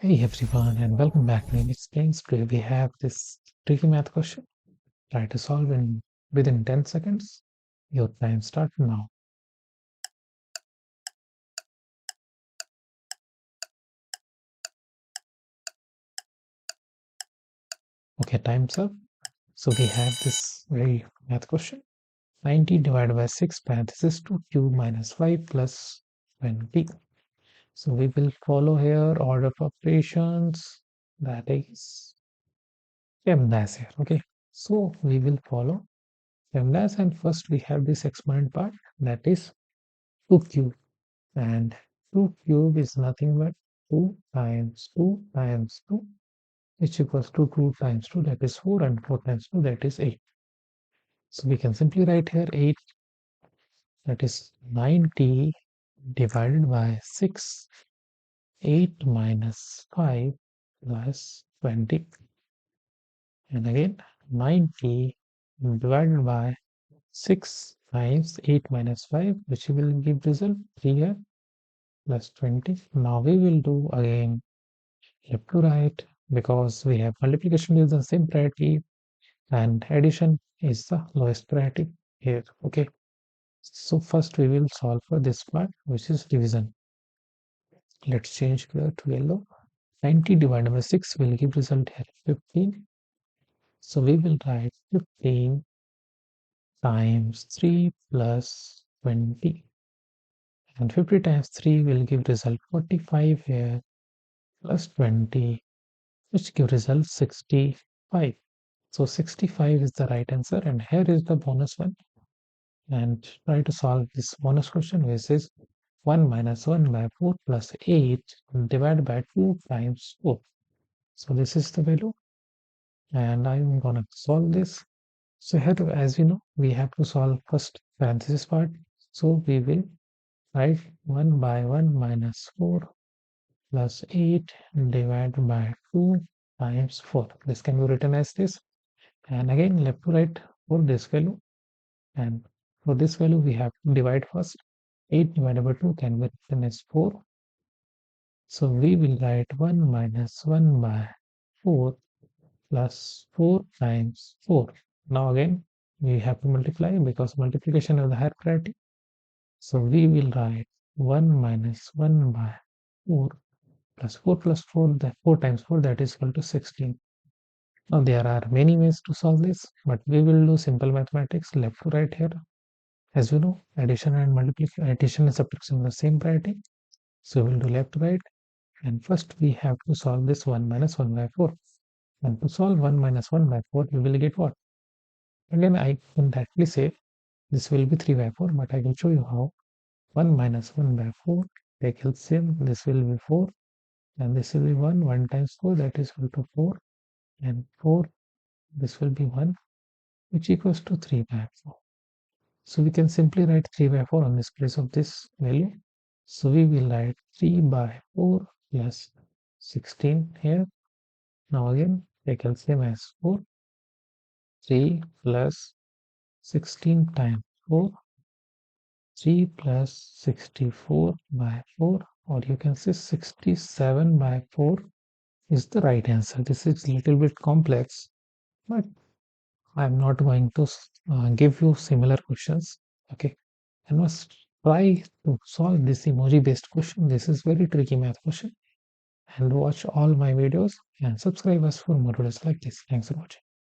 Hey everyone, and welcome back. My name is James. Today we have this tricky math question. Try to solve in within 10 seconds. Your time starts now. Okay, time's up. So we have this very math question. 90 divided by 6 parenthesis 2 cube minus 5 plus 20. So we will follow here order of operations, that is PEMDAS here. Okay, so we will follow PEMDAS, and first we have this exponent part, that is 2 cube. And 2 cube is nothing but 2 times 2 times 2, which equals to 2 times 2, that is 4, and 4 times 2, that is 8. So we can simply write here 8, that is 90 divided by 6, 8 minus 5 plus 20. And again 90 divided by 6 times 8 minus 5, which will give result 3 here plus 20. Now we will do again left to right, because we have multiplication is the same priority and addition is the lowest priority here. Okay, so first we will solve for this part, which is division. Let's change color to yellow. 90 divided by 6 will give result here 15. So we will write 15 times 3 plus 20, and 50 times 3 will give result 45 here plus 20, which give result 65. So 65 is the right answer, and here is the bonus one. And try to solve this bonus question, which is 1 minus 1 by 4 plus 8 divided by 2 times 4. So this is the value, and I'm gonna solve this. So here, as we know, we have to solve first parenthesis part. So we will write 1 by 1 minus 4 plus 8 divided by 2 times 4. This can be written as this. And again, left to right for this value. And for this value, we have to divide first. 8 divided by 2 can be written as 4. So we will write 1 minus 1 by 4 plus 4 times 4. Now again, we have to multiply because multiplication is the higher priority. So we will write 1 minus 1 by 4 plus 4, that 4 times 4, that is equal to 16. Now there are many ways to solve this, but we will do simple mathematics left to right here. As you know, addition and multiplication, addition is approximately the same priority. So we'll do left to right. And first we have to solve this 1 minus 1 by 4. And to solve 1 minus 1 by 4, we will get what? Again, I can directly say this will be 3 by 4, but I will show you how. 1 minus 1 by 4, take LCM, this will be 4, and this will be 1. 1 times 4, that is equal to 4, and 4, this will be 1, which equals to 3 by 4. So we can simply write 3 by 4 on this place of this value. So we will write 3 by 4 plus 16 here. Now again, take LCM as 4. 3 plus 16 times 4. 3 plus 64 by 4, or you can say 67 by 4 is the right answer. This is a little bit complex, but I'm not going to give you similar questions. Okay, and must try to solve this emoji based question. This is very tricky math question. And watch all my videos and subscribe us for more videos like this. Thanks for watching.